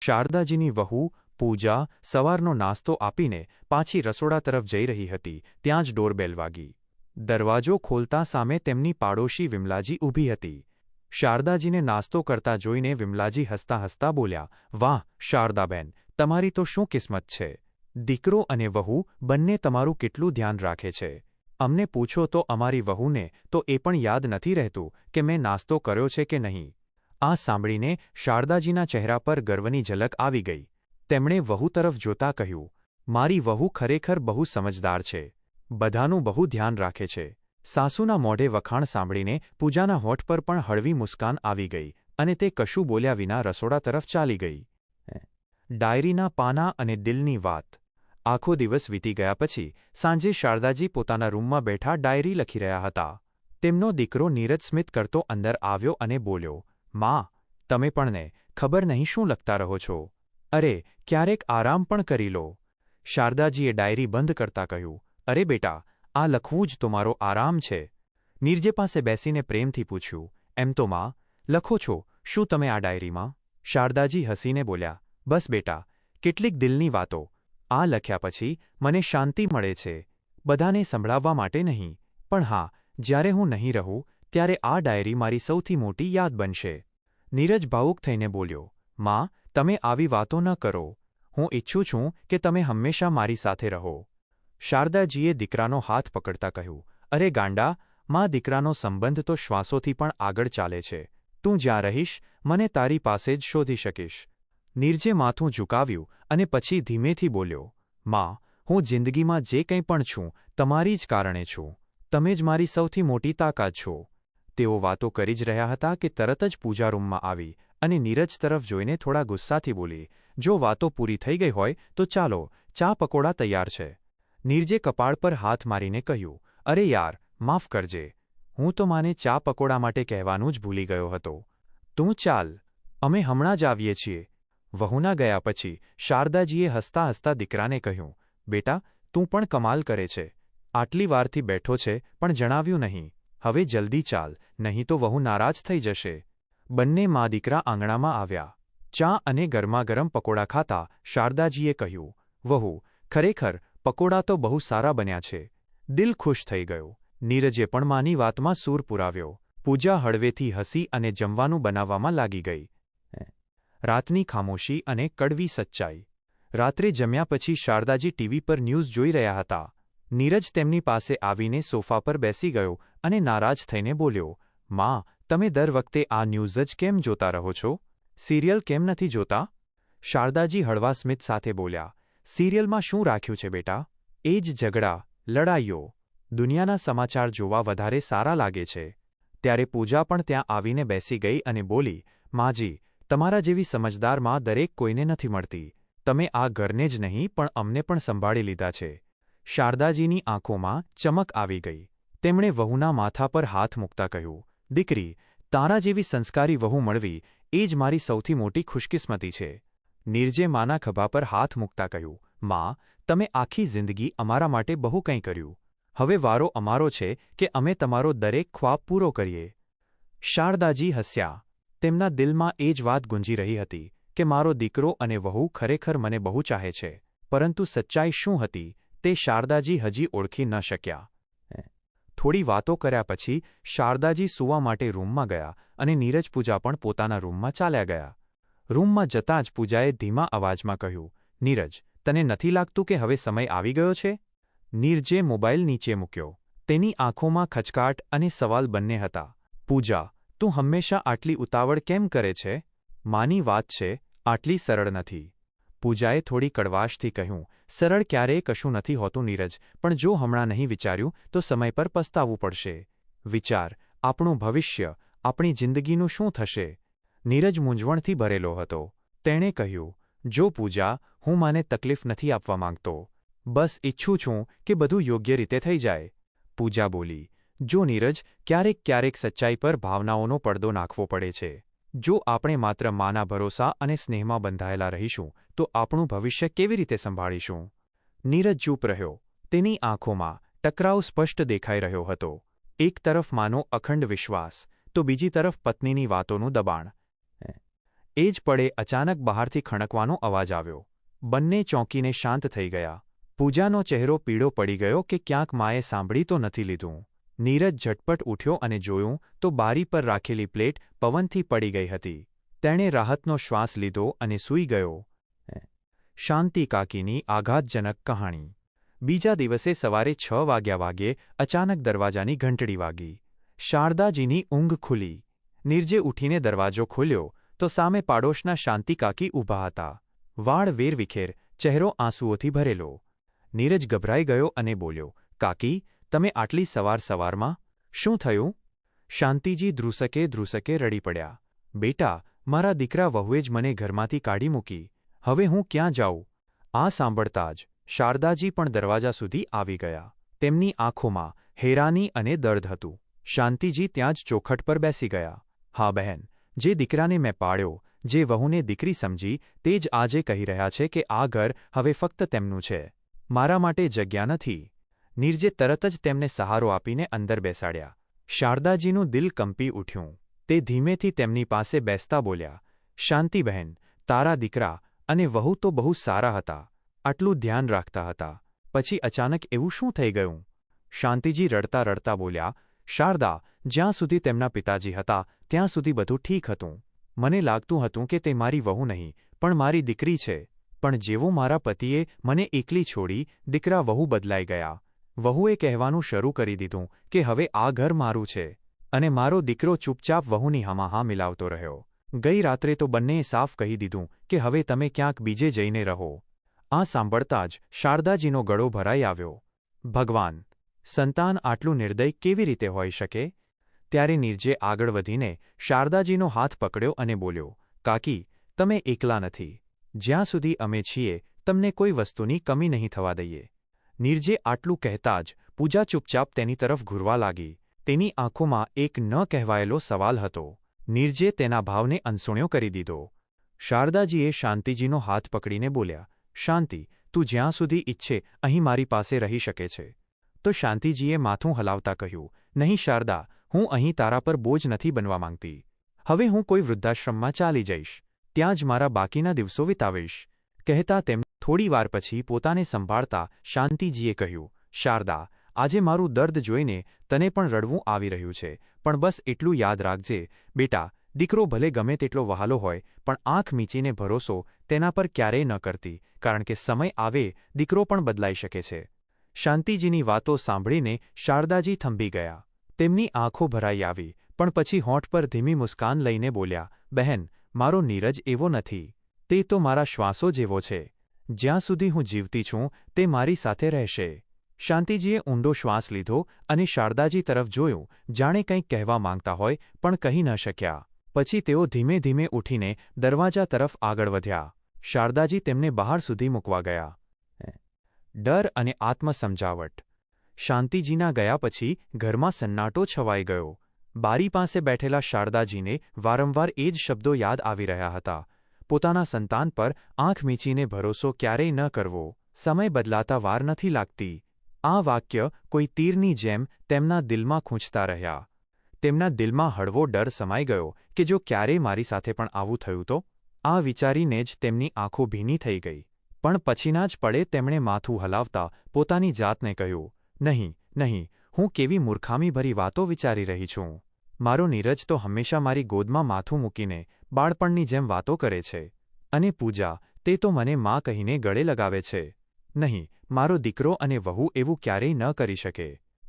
શારદાજીની વહુ પૂજા સવારનો નાસ્તો આપીને પાછી રસોડા તરફ જઈ રહી હતી ત્યાં જ ડોરબેલ વાગી. દરવાજો ખોલતા સામે તેમની પાડોશી વિમલાજી ઊભી હતી. શારદાજીને નાસ્તો કરતા જોઈને વિમલાજી હસતા હસતા બોલ્યા, વાહ શારદાબેન, તમારી તો શું કિસ્મત છે. દીકરો અને વહુ બંને તમારું કેટલું ધ્યાન રાખે છે. અમને પૂછો તો અમારી વહુને તો એ પણ યાદ નથી રહેતું કે મેં નાસ્તો કર્યો છે કે નહીં. આ સાંભળીને શારદાજીના ચહેરા પર ગર્વની ઝલક આવી ગઈ. તેમણે વહુ તરફ જોતા કહ્યું, મારી વહુ ખરેખર બહુ સમજદાર છે. બધાનું બહુ ધ્યાન રાખે છે. સાસુના મોઢે વખાણ સાંભળીને પૂજાના હોઠ પર પણ હળવી મુસ્કાન આવી ગઈ અને તે કશું બોલ્યા વિના રસોડા તરફ ચાલી ગઈ. ડાયરીના પાના અને દિલની વાત. આખો દિવસ વીતી ગયા પછી સાંજે શારદાજી પોતાના રૂમમાં બેઠા ડાયરી લખી રહ્યા હતા. તેમનો દીકરો નીરજ સ્મિત કરતો અંદર આવ્યો અને બોલ્યો, માં, તમે પણ ને ખબર નહીં શું લખતા રહો છો. અરે, ક્યારેક આરામ પણ કરી લો. શારદાજીએ ડાયરી બંધ કરતા કહ્યું, અરે બેટા, આ લખવું જ તો મારો આરામ છે. નીરજે પાસે બેસીને પ્રેમથી પૂછ્યું, એમ તો માં, લખો છો શું તમે આ ડાયરીમાં? શારદાજી હસીને બોલ્યા, બસ બેટા, કેટલીક દિલની વાતો. આ લખ્યા પછી મને શાંતિ મળે છે. બધાને સંભળાવવા માટે નહીં, પણ હા, જ્યારે હું નહીં રહું ત્યારે આ ડાયરી મારી સૌથી મોટી યાદ બનશે. નીરજ ભાવુક થઈને બોલ્યો, માં, તમે આવી વાતો ન કરો. હું ઈચ્છું છું કે તમે હંમેશા મારી સાથે રહો. શારદાજીએ દીકરાનો હાથ પકડતા કહ્યું, અરે ગાંડા, માં, દીકરાનો સંબંધ તો શ્વાસોથી પણ આગળ ચાલે છે. તું જ્યાં રહીશ મને તારી પાસે જ શોધી શકીશ. નીરજે માથું ઝુકાવ્યું અને પછી ધીમેથી બોલ્યો, માં, હું જિંદગીમાં જે કંઈ પણ છું તમારી જ કારણે છું. તમે જ મારી સૌથી મોટી તાકાત છો. તેઓ વાતો કરી જ રહ્યા હતા કે તરત જ પૂજા રૂમમાં આવી અને નીરજ તરફ જોઈને થોડા ગુસ્સાથી બોલી, જો વાતો પૂરી થઈ ગઈ હોય તો ચાલો, ચા પકોડા તૈયાર છે. નીરજે કપાળ પર હાથ મારીને કહ્યું, અરે યાર, માફ કરજે. હું તો માને ચા પકોડા માટે કહેવાનું જ ભૂલી ગયો હતો. તું ચાલ, અમે હમણાં જ આવીએ છીએ. વહુના ગયા પછી શારદાજીએ હસતા હસતા દીકરાને કહ્યું, બેટા, તું પણ કમાલ કરે છે. આટલી વારથી બેઠો છે પણ જણાવ્યું નહીં. હવે જલ્દી ચાલ, નહીં તો વહુ નારાજ થઈ જશે. બંને મા દીકરા આંગણામાં આવ્યા. ચા અને ગરમાગરમ પકોડા ખાતા શારદાજીએ કહ્યું, વહુ, ખરેખર પકોડા તો બહુ સારા બન્યા છે. દિલ ખુશ થઈ ગયું. નીરજે પણ માની વાતમાં સૂર પુરાવ્યો. પૂજા હળવેથી હસી અને જમવાનું બનાવવામાં લાગી ગઈ. રાતની ખામોશી અને કડવી સચ્ચાઈ. રાત્રે જમ્યા પછી શારદાજી ટીવી પર ન્યૂઝ જોઈ રહ્યા હતા. નીરજ તેમની પાસે આવીને સોફા પર બેસી ગયો અને નારાજ થઈને બોલ્યો, માં, તમે દર વખતે આ ન્યૂઝ જ કેમ જોતા રહો છો? સિરિયલ કેમ નથી જોતા? શારદાજી હળવા સ્મિત સાથે બોલ્યા, સિરિયલમાં શું રાખ્યું છે બેટા? એ જ ઝઘડા, લડાઈઓ. દુનિયાના સમાચાર જોવા વધારે સારા લાગે છે. ત્યારે પૂજા પણ ત્યાં આવીને બેસી ગઈ અને બોલી, માજી, તમારા જેવી સમજદાર માં દરેક કોઈને નથી મળતી. તમે આ ઘરને જ નહીં પણ અમને પણ સંભાળી લીધા છે. શારદાજીની આંખોમાં ચમક આવી ગઈ. તેમણે વહુના માથા પર હાથ મૂકતા કહ્યું, દીકરી, તારા જેવી સંસ્કારી વહુ મળવી એ જ મારી સૌથી મોટી ખુશકિસ્મતી છે. નીરજે માના ખભા પર હાથ મૂકતા કહ્યું, માં, તમે આખી જિંદગી અમારા માટે બહુ કંઈ કર્યું. હવે વારો અમારો છે કે અમે તમારો દરેક ખ્વાબ પૂરો કરીએ. શારદાજી હસ્યા. તેમના દિલમાં એ જ વાત ગુંજી રહી હતી કે મારો દીકરો અને વહુ ખરેખર મને બહુ ચાહે છે, પરંતુ સચ્ચાઈ શું હતી તે શારદાજી હજી ઓળખી ન શક્યા. થોડી વાતો કર્યા પછી શારદાજી સૂવા માટે રૂમમાં ગયા અને નીરજ પૂજા પણ પોતાના રૂમમાં ચાલ્યા ગયા. રૂમમાં જતાં જ પૂજાએ ધીમા અવાજમાં કહ્યું, નીરજ, તને નથી લાગતું કે હવે સમય આવી ગયો છે? નીરજે મોબાઈલ નીચે મૂક્યો. તેની આંખોમાં ખચકાટ અને સવાલ બંને હતા. પૂજા, તું હંમેશા આટલી ઉતાવળ કેમ કરે છે? માની વાત છે, આટલી સરળ નથી. પૂજાએ થોડી કડવાશથી કહ્યું, સરળ ક્યારેય કશું નથી હોતું નીરજ, પણ જો હમણાં નહીં વિચાર્યું તો સમય પર પસ્તાવવું પડશે. વિચાર, આપણું ભવિષ્ય, આપણી જિંદગીનું શું થશે? નીરજ મૂંઝવણથી ભરેલો હતો. તેણે કહ્યું, જો પૂજા, હું માને તકલીફ નથી આપવા માંગતો. બસ ઈચ્છું છું કે બધું યોગ્ય રીતે થઈ જાય. પૂજા બોલી, જો નીરજ, ક્યારેક ક્યારેક સચ્ચાઈ પર ભાવનાઓનો પડદો નાખવો પડે છે. જો આપણે માત્ર માના ભરોસા અને સ્નેહમાં બંધાયેલા રહીશું તો આપણું ભવિષ્ય કેવી રીતે સંભાળીશું? નીરજ ચૂપ રહ્યો. તેની આંખોમાં ટકરાવ સ્પષ્ટ દેખાઈ રહ્યો હતો. એક તરફ માનો અખંડ વિશ્વાસ તો બીજી તરફ પત્નીની વાતોનું દબાણ. એ જ પળે અચાનક બહારથી ખણકવાનો અવાજ આવ્યો. બંને ચોંકીને શાંત થઈ ગયા. પૂજાનો ચહેરો પીળો પડી ગયો કે ક્યાંક માએ સાંભળી તો નથી લીધું. નીરજ ઝટપટ ઊઠ્યો અને જોયું તો બારી પર રાખેલી પ્લેટ પવનથી પડી ગઈ હતી. તેણે રાહતનો શ્વાસ લીધો અને સૂઈ ગયો. શાંતિ કાકીની આઘાતજનક કહાણી. બીજા દિવસે સવારે 6 વાગ્યે અચાનક દરવાજાની ઘંટડી વાગી. શારદાજીની ઊંઘ ખુલી. નીરજે ઊઠીને દરવાજો ખોલ્યો તો સામે પાડોશના શાંતિ કાકી ઊભા હતા. વાળ વેરવિખેર, ચહેરો આંસુઓથી ભરેલો. નીરજ ગભરાઈ ગયો અને બોલ્યો, કાકી, તમે આટલી સવારમાં? શું થયું? શાંતિજી ધ્રુસકે રડી પડ્યા. બેટા, મારા દીકરા વહુએ જ મને ઘરમાંથી કાઢી મૂકી. હવે હું ક્યાં જાઉં? આ સાંભળતા જ શારદાજી પણ દરવાજા સુધી આવી ગયા. તેમની આંખોમાં હેરાની અને દર્દ હતું. શાંતિજી ત્યાં જ ચોખટ પર બેસી ગયા. હા બહેન, જે દીકરાને મેં પાળ્યો, જે વહુને દીકરી સમજી, તે જ આજે કહી રહ્યા છે કે આ ઘર હવે ફક્ત તેમનું છે. મારા માટે જગ્યા નથી. નીરજે તરત જ તેમને સહારો આપીને અંદર બેસાડ્યા. શારદાજીનું દિલ કંપી ઉઠ્યું. તે ધીમેથી તેમની પાસે બેસતા બોલ્યા, શાંતિ બહેન, તારા દીકરા અને વહુ તો બહુ સારા હતા. આટલું ધ્યાન રાખતા હતા. પછી અચાનક એવું શું થઈ ગયું? શાંતિજી રડતા બોલ્યા, શારદા, જ્યાં સુધી તેમના પિતાજી હતા ત્યાં સુધી બધું ઠીક હતું. મને લાગતું હતું કે તે મારી વહુ નહીં પણ મારી દીકરી છે. પણ જેવો મારા પતિએ મને એકલી છોડી, દીકરા વહુ બદલાઈ ગયા. વહુએ કહેવાનું શરૂ કરી દીધું કે હવે આ ઘર મારું છે. અને મારો દીકરો ચૂપચાપ વહુની હામાહા મિલાવતો રહ્યો. ગઈ રાત્રે તો બંનેએ સાફ કહી દીધું કે હવે તમે ક્યાંક બીજે જઈને રહો. આ સાંભળતા જ શારદાજીનો ગળો ભરાઈ આવ્યો. ભગવાન! સંતાન આટલું નિર્દય કેવી રીતે હોઈ શકે? ત્યારે નીરજે આગળ વધીને શારદાજીનો હાથ પકડ્યો અને બોલ્યો, કાકી, તમે એકલા નથી. જ્યાં સુધી અમે છીએ તમને કોઈ વસ્તુની કમી નહીં થવા દઈએ. નીરજે આટલું કહેતા જ પૂજા ચૂપચાપ તેની તરફ ઘૂરવા લાગી. તેની આંખોમાં એક ન કહેવાયેલો સવાલ હતો. નીરજે તેના ભાવને અનસુણ્યો કરી દીધો. શારદાજીએ શાંતિજીનો હાથ પકડીને બોલ્યા, શાંતિ, તું જ્યાં સુધી ઈચ્છે અહીં મારી પાસે રહી શકે છે. તો શાંતિજીએ માથું હલાવતા કહ્યું, નહીં શારદા, હું અહીં તારા પર બોજ નથી બનવા માંગતી. હવે હું કોઈ વૃદ્ધાશ્રમમાં ચાલી જઈશ. ત્યાં જ મારા બાકીના દિવસો વિતાવીશ. કહેતા તેમ થોડી વાર પછી પોતાને સંભાળતા શાંતિજીએ કહ્યું, શારદા, આજે મારું દર્દ જોઈને તને પણ રડવું આવી રહ્યું છે, પણ બસ એટલું યાદ રાખજે, બેટા, દીકરો ભલે ગમે તેટલો વહાલો હોય પણ આંખ મીચીને ભરોસો તેના પર ક્યારેય ન કરતી, કારણ કે સમય આવે દીકરો પણ બદલાઈ શકે છે. શાંતિજીની વાતો સાંભળીને શારદાજી થંભી ગયા. તેમની આંખો ભરાઈ આવી, પણ પછી હોઠ પર ધીમી મુસ્કાન લઈને બોલ્યા, બહેન, મારો નીરજ એવો નથી. તે તો મારા શ્વાસો જેવો છે. જ્યાં સુધી હું જીવતી છું તે મારી સાથે રહેશે. શાંતિજીએ ઊંડો શ્વાસ લીધો અને શારદાજી તરફ જોયું, જાણે કંઈક કહેવા માંગતા હોય પણ કહી ન શક્યા. પછી તેઓ ધીમે ધીમે ઊઠીને દરવાજા તરફ આગળ વધ્યા. શારદાજી તેમને બહાર સુધી મૂકવા ગયા. ડર અને આત્મસમજાવટ. શાંતિજીના ગયા પછી ઘરમાં સન્નાટો છવાઈ ગયો. બારી પાસે બેઠેલા શારદાજીને વારંવાર એ જ શબ્દો યાદ આવી રહ્યા હતા. પોતાના સંતાન પર આંખ મીચીને ભરોસો ક્યારેય ન કરવો. સમય બદલાતા વાર નથી લાગતી. આ વાક્ય કોઈ તીરની જેમ તેમના દિલમાં ખૂંચતા રહ્યા. તેમના દિલમાં હળવો ડર સમાઈ ગયો કે જો ક્યારેય મારી સાથે પણ આવું થયું તો? આ વિચારીને જ તેમની આંખો ભીની થઈ ગઈ. પણ પછીના જ પળે તેમણે માથું હલાવતા પોતાની જાતને કહ્યું, નહીં, નહીં, હું કેવી મૂર્ખામીભરી વાતો વિચારી રહી છું. મારો નીરજ તો હંમેશા મારી ગોદમાં માથું મૂકીને બાળપણની જેમ વાતો કરે છે. અને પૂજા, તે તો મને માં કહીને ગળે લગાવે છે. નહીં, મારો દીકરો અને વહુ એવું ક્યારેય ન કરી શકે.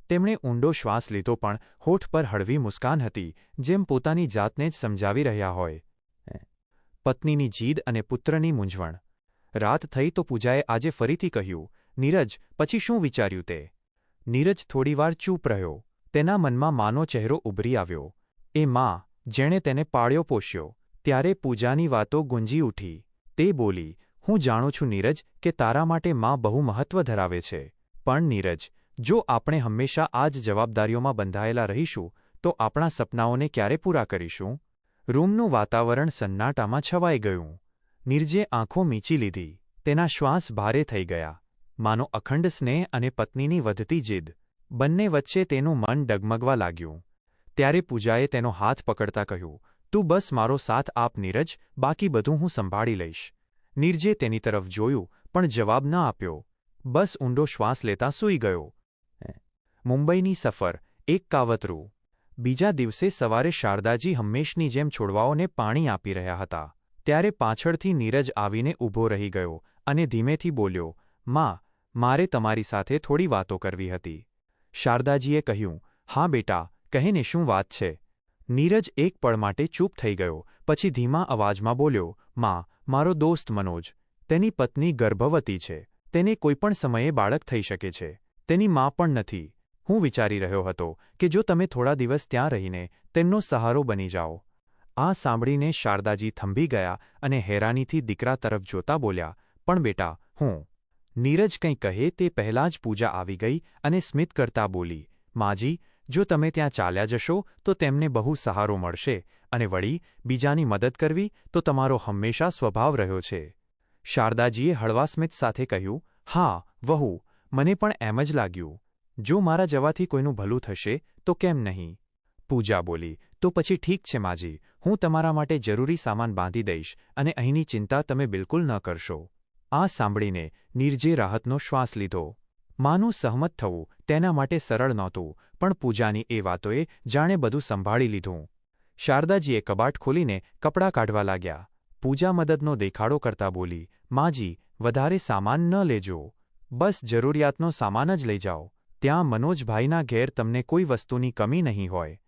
તેમણે ઊંડો શ્વાસ લીધો પણ હોઠ પર હળવી મુસ્કાન હતી, જેમ પોતાની જાતને જ સમજાવી રહ્યા હોય. પત્નીની જીદ અને પુત્રની મૂંઝવણ. રાત થઈ તો પૂજાએ આજે ફરીથી કહ્યું, નીરજ, પછી શું વિચાર્યું તે? નીરજ થોડીવાર ચૂપ રહ્યો. તેના મનમાં માનો ચહેરો ઉભરી આવ્યો. એ માં, જેણે તેને પાળ્યો પોષ્યો. ત્યારે પૂજાની વાતો ગુંજી ઉઠી. તે બોલી, હું જાણું છું નીરજ કે તારા માટે માં બહુ મહત્વ ધરાવે છે. પણ નીરજ, જો આપણે હંમેશા આ જ જવાબદારીઓમાં બંધાયેલા રહીશું તો આપણા સપનાઓને ક્યારે પૂરા કરીશું? રૂમનું વાતાવરણ સન્નાટામાં છવાઈ ગયું. નીરજે આંખો મીચી લીધી. તેના શ્વાસ ભારે થઈ ગયા. માનો અખંડ સ્નેહ અને પત્નીની વધતી જીદ, બંને વચ્ચે તેનું મન ડગમગવા લાગ્યું. ત્યારે પૂજાએ તેનો હાથ પકડતા કહ્યું, તું બસ મારો સાથ આપ નીરજ, બાકી બધું હું સંભાળી લઈશ. નીરજે તેની તરફ જોયું પણ જવાબ ન આપ્યો. બસ ઊંડો શ્વાસ લેતા સૂઈ ગયો. મુંબઈની સફર, એક કાવતરું. બીજા દિવસે સવારે શારદાજી હંમેશની જેમ છોડવાઓને પાણી આપી રહ્યા હતા. ત્યારે પાછળથી નીરજ આવીને ઊભો રહી ગયો અને ધીમેથી બોલ્યો, માં, મારે તમારી સાથે થોડી વાતો કરવી હતી. શારદાજીએ કહ્યું, હા બેટા, કહેને શું વાત છે. નીરજ એક પળ માટે ચૂપ થઈ ગયો, પછી ધીમા અવાજમાં બોલ્યો, માં, મારો દોસ્ત મનોજ, તેની પત્ની ગર્ભવતી છે. તેને કોઈપણ સમયે બાળક થઈ શકે છે. તેની મા પણ નથી. હું વિચારી રહ્યો હતો કે જો તમે થોડા દિવસ ત્યાં રહીને તેમનો સહારો બની જાઓ. આ સાંભળીને શારદાજી થંભી ગયા અને હેરાનીથી દીકરા તરફ જોતા બોલ્યા, પણ બેટા, હું. નીરજ કંઈ કહે તે પહેલાં જ પૂજા આવી ગઈ અને સ્મિત કરતા બોલી, માજી, જો તમે ત્યાં ચાલ્યા જશો તો તેમને બહુ સહારો મળશે, અને વળી બીજાની મદદ કરવી તો તમારો હંમેશા સ્વભાવ રહ્યો છે. શારદાજીએ હળવા સ્મિત સાથે કહ્યું, હા, વહુ, મને પણ એમ જ લાગ્યું. જો મારા જવાથી કોઈનું ભલું થશે તો કેમ નહીં. પૂજા બોલી, તો પછી ઠીક છે માજી, હું તમારા માટે જરૂરી સામાન બાંધી દઈશ અને અહીંની ચિંતા તમે બિલકુલ ન કરશો. આ સાંભળીને નીરજે રાહતનો શ્વાસ લીધો. માનું સહમત થવું તેના માટે સરળ નહોતું, પણ પૂજાની એ વાતોએ જાણે બધું સંભાળી લીધું. શારદાજીએ કબાટ ખોલીને કપડાં કાઢવા લાગ્યા. પૂજા મદદનો દેખાડો કરતા બોલી, માજી, વધારે સામાન ન લેજો. બસ જરૂરિયાતનો સામાન જ લઈ જાઓ. ત્યાં મનોજભાઈના ઘેર તમને કોઈ વસ્તુની કમી નહીં હોય.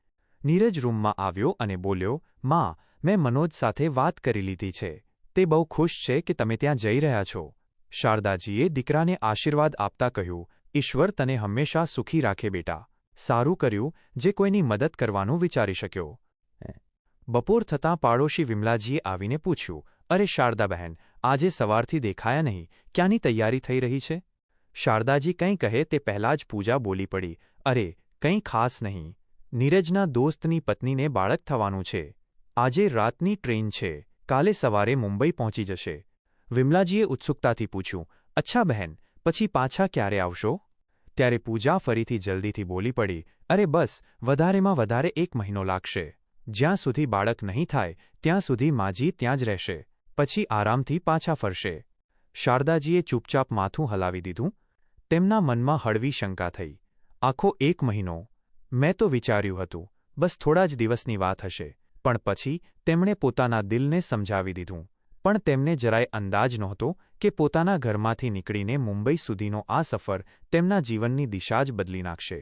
નીરજ રૂમમાં આવ્યો અને બોલ્યો, માં, મેં મનોજ સાથે વાત કરી લીધી છે. તે બહુ ખુશ છે કે તમે ત્યાં જઈ રહ્યા છો. શારદાજીએ દીકરાને આશીર્વાદ આપતા કહ્યું, ઈશ્વર તને હંમેશા સુખી રાખે બેટા. સારું કર્યું જે કોઈની મદદ કરવાનું વિચારી શક્યો. બપોર થતાં પાડોશી વિમલાજીએ આવીને પૂછ્યું, અરે શારદા બહેન, આજે સવારથી દેખાયા નહીં, ક્યાંની તૈયારી થઈ રહી છે? શારદાજી કંઈ કહે તે પહેલાં જ પૂજા બોલી પડી, અરે, કંઈ ખાસ નહીં. નીરજના દોસ્તની પત્નીને બાળક થવાનું છે. આજે રાતની ટ્રેન છે. કાલે સવારે મુંબઈ પહોંચી જશે. વિમલાજીએ ઉત્સુકતાથી પૂછ્યું, અચ્છા બહેન, પછી પાછા ક્યારે આવશો? ત્યારે પૂજા ફરીથી જલ્દીથી બોલી પડી, અરે બસ, વધારેમાં વધારે 1 મહિનો લાગશે. જ્યાં સુધી બાળક નહીં થાય ત્યાં સુધી માજી ત્યાં જ રહેશે. પછી આરામથી પાછા ફરશે. શારદાજીએ ચૂપચાપ માથું હલાવી દીધું. તેમના મનમાં હળવી શંકા થઈ. આખો 1 મહિનો? મેં તો વિચાર્યું હતું બસ થોડા જ દિવસની વાત હશે, પણ પછી તેમણે પોતાના દિલને સમજાવી દીધું. પણ તેમને જરાય અંદાજ નહોતો કે પોતાના ઘરમાંથી નીકળીને મુંબઈ સુધીનો આ સફર તેમના જીવનની દિશા જ બદલી નાખશે.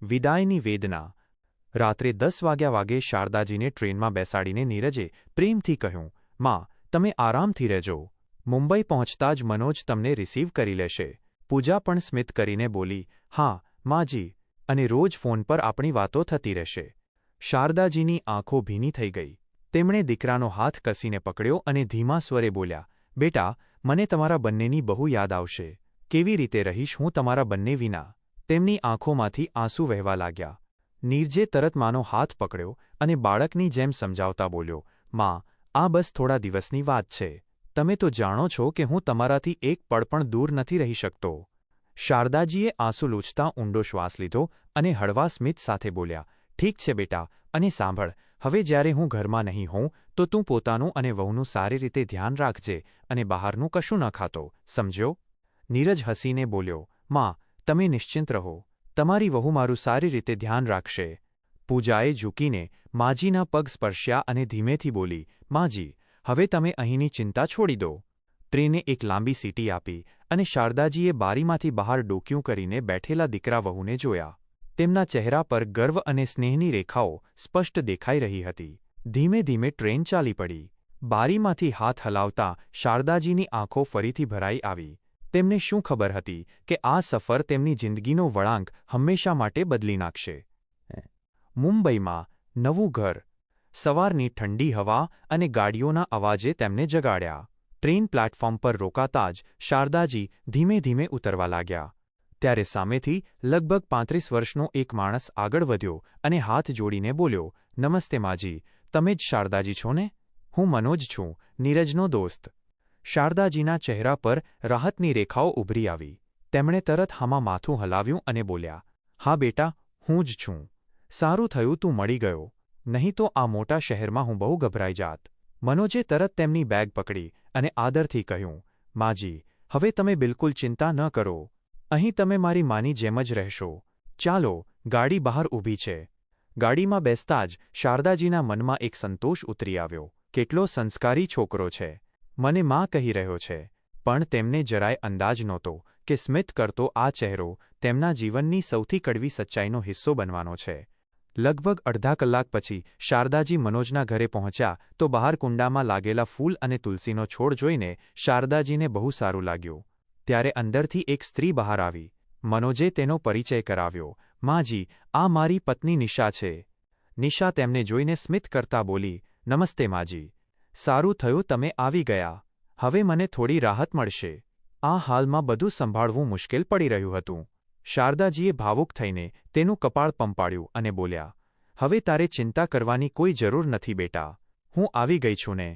વિદાયની વેદના. રાત્રે 10 વાગે શારદાજીને ટ્રેનમાં બેસાડીને નીરજે પ્રેમથી કહ્યું, માં, તમે આરામથી રહેજો. મુંબઈ પહોંચતા જ મનોજ તમને રિસીવ કરી લેશે. પૂજા પણ સ્મિત કરીને બોલી, હા, માજી, અને રોજ ફોન પર આપણી વાતો થતી રહેશે. શારદાજીની આંખો ભીની થઈ ગઈ. તેમણે દીકરાનો હાથ કસીને પકડ્યો અને ધીમા સ્વરે બોલ્યા, બેટા, મને તમારા બંનેની બહુ યાદ આવશે. કેવી રીતે રહીશ હું તમારા બંને વિના? તેમની આંખોમાંથી આંસુ વહેવા લાગ્યા. નીરજે તરત માનો હાથ પકડ્યો અને બાળકની જેમ સમજાવતા બોલ્યો, માં, આ બસ થોડા દિવસની વાત છે. તમે તો જાણો છો કે હું તમારાથી એક પળ પણ દૂર નથી રહી શકતો. શારદાજીએ આંસુ લૂછતા ઊંડો શ્વાસ લીધો અને હળવા સ્મિત સાથે બોલ્યા, ઠીક છે બેટા, અને સાંભળ, હવે જ્યારે હું ઘરમાં નહીં હોઉં તો તું પોતાનું અને વહુનું સારી રીતે ધ્યાન રાખજે અને બહારનું કશું ન ખાતો, સમજ્યો? નીરજ હસીને બોલ્યો, માં, તમે નિશ્ચિંત રહો. તમારી વહુ મારું સારી રીતે ધ્યાન રાખશે. પૂજાએ ઝૂકીને માજીના પગ સ્પર્શ્યા અને ધીમેથી બોલી, માજી, હવે તમે અહીંની ચિંતા છોડી દો. ટ્રેને એક લાંબી સીટી આપી અને શારદાજીએ બારીમાંથી બહાર ડોકિયું કરીને બેઠેલા દીકરા વહુને જોયા. તેમના ચહેરા પર ગર્વ અને સ્નેહની રેખાઓ સ્પષ્ટ દેખાઈ રહી હતી. ધીમે ધીમે ટ્રેન ચાલી પડી. બારીમાંથી હાથ હલાવતા શારદાજીની આંખો ફરીથી ભરાઈ આવી. તેમને શું ખબર હતી કે આ સફર તેમની જિંદગીનો વળાંક હંમેશા માટે બદલી નાખશે. મુંબઈમાં નવું ઘર. સવારની ઠંડી હવા અને ગાડીઓના અવાજે તેમને જગાડ્યા. ટ્રેન પ્લેટફોર્મ પર રોકાતા જ શારદાજી ધીમે ધીમે ઉતરવા લાગ્યા. ત્યારે સામેથી લગભગ 35 વર્ષનો એક માણસ આગળ વધ્યો અને હાથ જોડીને બોલ્યો, નમસ્તે માજી, તમે જ શારદાજી છો ને? હું મનોજ છું, નીરજનો દોસ્ત. શારદાજીના ચહેરા પર રાહતની રેખાઓ ઉભરી આવી. તેમણે તરત હામાં માથું હલાવ્યું અને બોલ્યા, હા બેટા, હું જ છું. સારું થયું તું મળી ગયો. નહીં તો આ મોટા શહેરમાં હું બહુ ગભરાઈ જાત. મનોજે તરત તેમની બેગ પકડી અને આદરથી કહ્યું, માજી, હવે તમે બિલકુલ ચિંતા ન કરો. અહીં તમે મારી માની જેમ જ રહેશો. ચાલો, ગાડી બહાર ઊભી છે. ગાડીમાં બેસતા જ શારદાજીના મનમાં એક સંતોષ ઉતરી આવ્યો. કેટલો સંસ્કારી છોકરો છે. મને માં કહી રહ્યો છે. પણ તેમને જરાય અંદાજ નહોતો કે સ્મિત કરતો આ ચહેરો તેમના જીવનની સૌથી કડવી સચ્ચાઈનો હિસ્સો બનવાનો છે. લગભગ અડધા કલાક પછી શારદાજી મનોજના ઘરે પહોંચ્યા તો બહાર કુંડામાં લાગેલા ફૂલ અને તુલસીનો છોડ જોઈને શારદાજીને બહુ સારું લાગ્યું. ત્યારે અંદરથી એક સ્ત્રી બહાર આવી. મનોજે તેનો પરિચય કરાવ્યો. માજી, આ મારી પત્ની નિશા છે. નિશા તેમને જોઈને સ્મિત કરતા બોલી, નમસ્તે માજી. સારું થયું તમે આવી ગયા. હવે મને થોડી રાહત મળશે. આ હાલમાં બધું સંભાળવું મુશ્કેલ પડી રહ્યું હતું. શારદાજીએ ભાવુક થઈને તેનું કપાળ પંપાળ્યું અને બોલ્યા, હવે તારે ચિંતા કરવાની કોઈ જરૂર નથી બેટા. હું આવી ગઈ છું ને.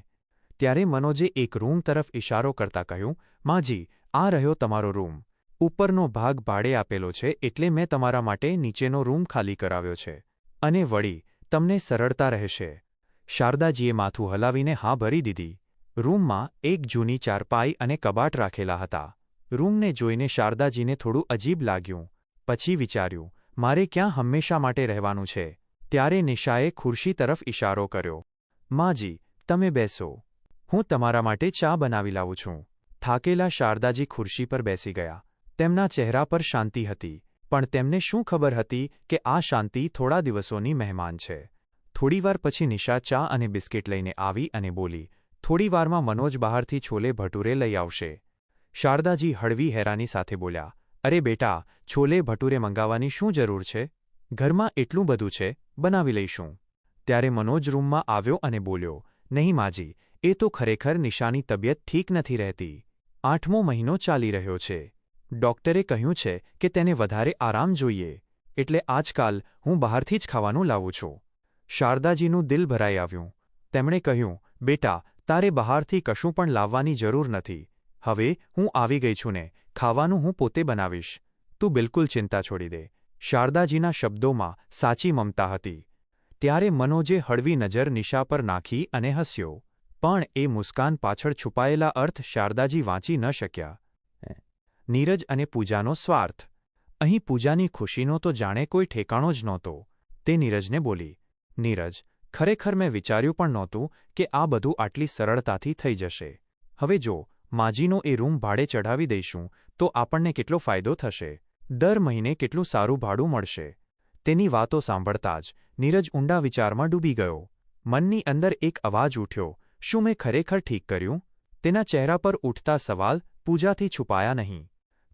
ત્યારે મનોજે એક રૂમ તરફ ઇશારો કરતા કહ્યું, માજી, આ રહ્યો તમારો રૂમ. ઉપરનો ભાગ ભાડે આપેલો છે એટલે મેં તમારા માટે નીચેનો રૂમ ખાલી કરાવ્યો છે. અને વળી, તમને સરળતા રહેશે. શારદાજીએ માથું હલાવીને હા ભરી દીધી. રૂમમાં એક જૂની ચારપાઈ અને કબાટ રાખેલા હતા. રૂમને જોઈને શારદાજીને થોડું અજીબ લાગ્યું. પછી વિચાર્યું, મારે ક્યાં હંમેશા માટે રહેવાનું છે. ત્યારે નિશાએ ખુરશી તરફ ઇશારો કર્યો. માજી, તમે બેસો. હું તમારા માટે ચા બનાવી લાવું છું. થાકેલા શારદાજી ખુરશી પર બેસી ગયા. તેમના ચહેરા પર શાંતિ હતી, પણ તેમને શું ખબર હતી કે આ શાંતિ થોડા દિવસોની મહેમાન છે. થોડીવાર પછી નિશા ચા અને બિસ્કિટ લઈને આવી અને બોલી, થોડીવારમાં મનોજ બહારથી છોલે ભટુરે લઈ આવશે. શારદાજી હળવી હેરાની સાથે બોલ્યા, અરે બેટા, છોલે ભટુરે મંગાવવાની શું જરૂર છે? ઘરમાં એટલું બધું છે, બનાવી લઈશું. ત્યારે મનોજ રૂમમાં આવ્યો અને બોલ્યો, નહીં માજી, એ તો ખરેખર નિશાની તબિયત ઠીક નથી રહેતી. 8મો મહિનો ચાલી રહ્યો છે. ડોક્ટરે કહ્યું છે કે તેને વધારે આરામ જોઈએ. એટલે આજકાલ હું બહારથી જ ખાવાનું લાવું છું. શારદાજીનું દિલ ભરાઈ આવ્યું. તેમણે કહ્યું, બેટા, તારે બહારથી કશું પણ લાવવાની જરૂર નથી. હવે હું આવી ગઈ છું ને, ખાવાનું હું પોતે બનાવીશ. તું બિલકુલ ચિંતા છોડી દે. શારદાજીના શબ્દોમાં સાચી મમતા હતી. ત્યારે મનોજે હળવી નજર નિશા પર નાખી અને હસ્યો. પણ એ મુસ્કાન પાછળ છુપાયેલા અર્થ શારદાજી વાંચી ન શક્યા. નીરજ અને પૂજાનો સ્વાર્થ. અહીં પૂજાની ખુશીનો તો જાણે કોઈ ઠેકાણો જ નહોતો. તે નીરજને બોલી, નીરજ, ખરેખર મેં વિચાર્યું પણ નહોતું કે આ બધું આટલી સરળતાથી થઈ જશે. હવે જો માજીનો એ રૂમ ભાડે ચઢાવી દઈશું તો આપણને કેટલો ફાયદો થશે. દર મહિને કેટલું સારું ભાડું મળશે. તેની વાતો સાંભળતા જ નીરજ ઊંડા વિચારમાં ડૂબી ગયો. મનની અંદર એક અવાજ ઉઠ્યો, શું મેં ખરેખર ઠીક કર્યું? તેના ચહેરા પર ઉઠતા સવાલ પૂજાથી છુપાયા નહીં.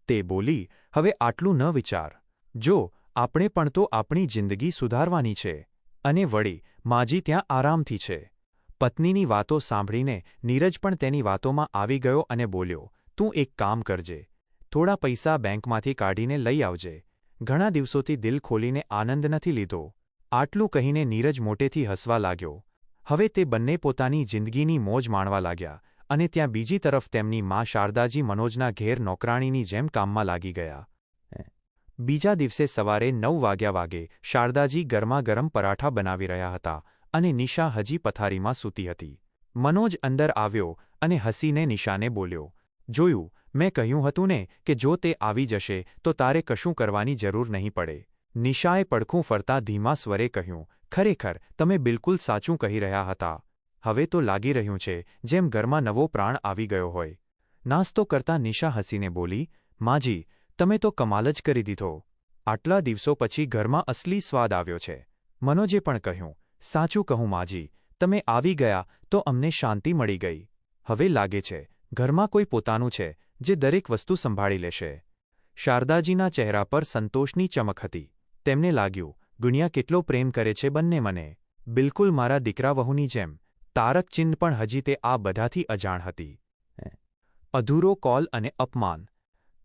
તે બોલી, હવે આટલું ન વિચાર. જો આપણે પણ તો આપણી જિંદગી સુધારવાની છે. અને વળી, માજી ત્યાં આરામથી છે. પત્નીની વાતો સાંભળીને નીરજ પણ તેની વાતોમાં આવી ગયો અને બોલ્યો, તું એક કામ કરજે. થોડા પૈસા બેંકમાંથી કાઢીને લઈ આવજે. ઘણા દિવસોથી દિલ ખોલીને આનંદ નથી લીધો. આટલું કહીને નીરજ મોટેથી હસવા લાગ્યો. હવે તે બંને પોતાની જિંદગીની મોજ માણવા લાગ્યા અને ત્યાં બીજી તરફ તેમની મા શારદાજી મનોજના ઘેર નોકરાણીની જેમ કામમાં લાગી ગયા. બીજા દિવસે સવારે 9 વાગે શારદાજી ગરમાગરમ પરાઠા બનાવી રહ્યા હતા અને નિશા હજી પથારીમાં સૂતી હતી. મનોજ અંદર આવ્યો અને હસીને નિશાને બોલ્યો, જોયું, મેં કહ્યું હતું ને કે જો તે આવી જશે તો તારે કશું કરવાની જરૂર નહીં પડે. નિશાએ પડખું ફરતા ધીમા સ્વરે કહ્યું, ખરેખર તમે બિલકુલ સાચું કહી રહ્યા હતા. હવે તો લાગી રહ્યું છે જેમ ઘરમાં નવો પ્રાણ આવી ગયો હોય. નાસ્તો કરતા નિશા હસીને બોલી, માજી, તમે તો કમાલ જ કરી દીધો. આટલા દિવસો પછી ઘરમાં અસલી સ્વાદ આવ્યો છે. મનોજે પણ કહ્યું, સાચું કહું માજી, તમે આવી ગયા તો અમને શાંતિ મળી ગઈ. હવે લાગે છે ઘરમાં કોઈ પોતાનું છે જે દરેક વસ્તુ સંભાળી લેશે. શારદાજીના ચહેરા પર સંતોષની ચમક હતી. તેમને લાગ્યું, ગુણિયા કેટલો પ્રેમ કરે છે બંને મને. બિલકુલ મારા દીકરા વહુની જેમ. તારકચિહ્ન પણ હજી તે આ બધાથી અજાણ હતી. અધૂરો કોલ અને અપમાન.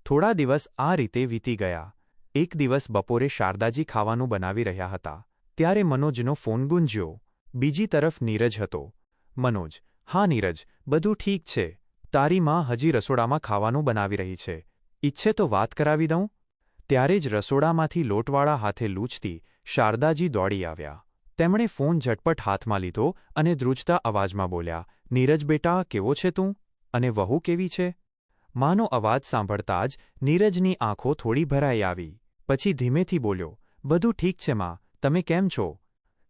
થોડા દિવસ આ રીતે વીતી ગયા. એક દિવસ બપોરે શારદાજી ખાવાનું બનાવી રહ્યા હતા. ત્યારે મનોજનો ફોન ગુંજ્યો. બીજી તરફ નીરજ હતો. મનોજ, હા નીરજ, બધું ઠીક છે. તારી માં હજી રસોડામાં ખાવાનું બનાવી રહી છે. ઈચ્છે તો વાત કરાવી દઉં? ત્યારે જ રસોડામાંથી લોટવાળા હાથે લૂછતી શારદાજી દોડી આવ્યા. તેમણે ફોન ઝટપટ હાથમાં લીધો અને ધ્રુજતા અવાજમાં બોલ્યા, નીરજ બેટા, કેવો છે તું? અને વહુ કેવી છે? માનો અવાજ સાંભળતા જ નીરજની આંખો થોડી ભરાઈ આવી. પછી ધીમેથી બોલ્યો, બધું ઠીક છે માં, તમે કેમ છો?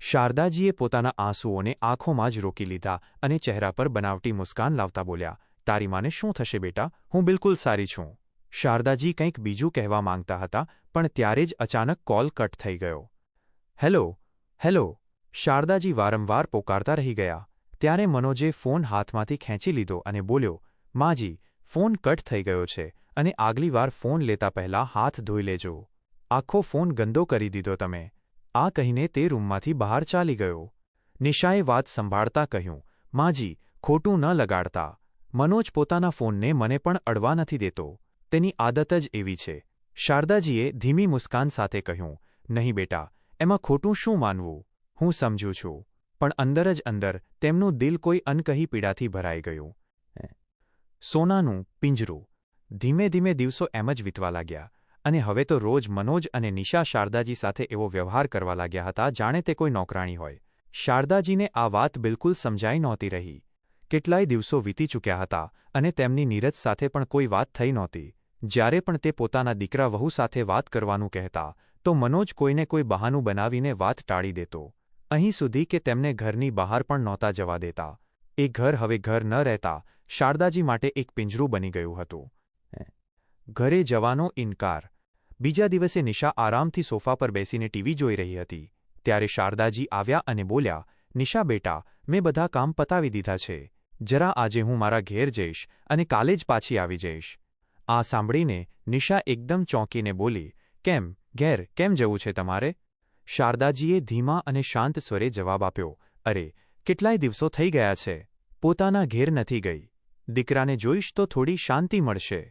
શારદાજીએ પોતાના આંસુઓને આંખોમાં જ રોકી લીધા અને ચહેરા પર બનાવટી મુસ્કાન લાવતા બોલ્યા, તારી માને શું થશે બેટા, હું બિલકુલ સારી છું. શારદાજી કંઈક બીજું કહેવા માંગતા હતા, પણ ત્યારે જ અચાનક કોલ કટ થઈ ગયો. હેલો, હેલો, શારદાજી વારંવાર પોકારતા રહી ગયા. ત્યારે મનોજે ફોન હાથમાંથી ખેંચી લીધો અને બોલ્યો, માજી, ફોન કટ થઈ ગયો છે અને આગલી વાર ફોન લેતા પહેલાં હાથ ધોઈ લેજો. આખો ફોન ગંદો કરી દીધો તમે. આ કહીને તે રૂમમાંથી બહાર ચાલી ગયો. નિશાએ વાત સંભાળતા કહ્યું, માજી, ખોટું ન લગાડતા. મનોજ પોતાના ફોનને મને પણ અડવા નથી દેતો. તેની આદત જ એવી છે. શારદાજીએ ધીમી મુસ્કાન સાથે કહ્યું, નહીં બેટા, એમાં ખોટું શું માનવું? હું સમજું છું. પણ અંદર જ અંદર તેમનું દિલ કોઈ અનકહી પીડાથી ભરાઈ ગયું. સોનાનું પિંજરું. ધીમે ધીમે દિવસો એમ જ વીતવા લાગ્યા અને હવે તો રોજ મનોજ અને નિશા શારદાજી સાથે એવો વ્યવહાર કરવા લાગ્યા હતા જાણે તે કોઈ નોકરાણી હોય. શારદાજીને આ વાત બિલકુલ સમજાઈ નહોતી રહી. કેટલાય દિવસો વીતી ચૂક્યા હતા અને તેમની નીરજ સાથે પણ કોઈ વાત થઈ નહોતી. જ્યારે પણ તે પોતાના દીકરા વહુ સાથે વાત કરવાનું કહેતા તો મનોજ કોઈને કોઈ બહાનું બનાવીને વાત ટાળી દેતો. અહીં સુધી કે તેમને ઘરની બહાર પણ નહોતા જવા દેતા. એ ઘર હવે ઘર ન રહેતા શારદાજી માટે એક પિંજરું બની ગયું હતું. ઘરે જવાનો ઇનકાર. બીજા દિવસે નિશા આરામથી સોફા પર બેસીને ટીવી જોઈ રહી હતી. ત્યારે શારદાજી આવ્યા અને બોલ્યા, નિશા બેટા, મેં બધા કામ પતાવી દીધા છે. જરા આજે હું મારા ઘેર જઈશ અને કાલે જ પાછી આવી જઈશ. આ સાંભળીને નિશા એકદમ ચોંકીને બોલી, કેમ, ઘેર કેમ જવું છે તમારે? શારદાજીએ ધીમા અને શાંત સ્વરે જવાબ આપ્યો, અરે, કેટલાય દિવસો થઈ ગયા છે. પોતાના ઘેર નથી ગઈ. દીકરાને જોઈશ તો થોડી શાંતિ મળશે.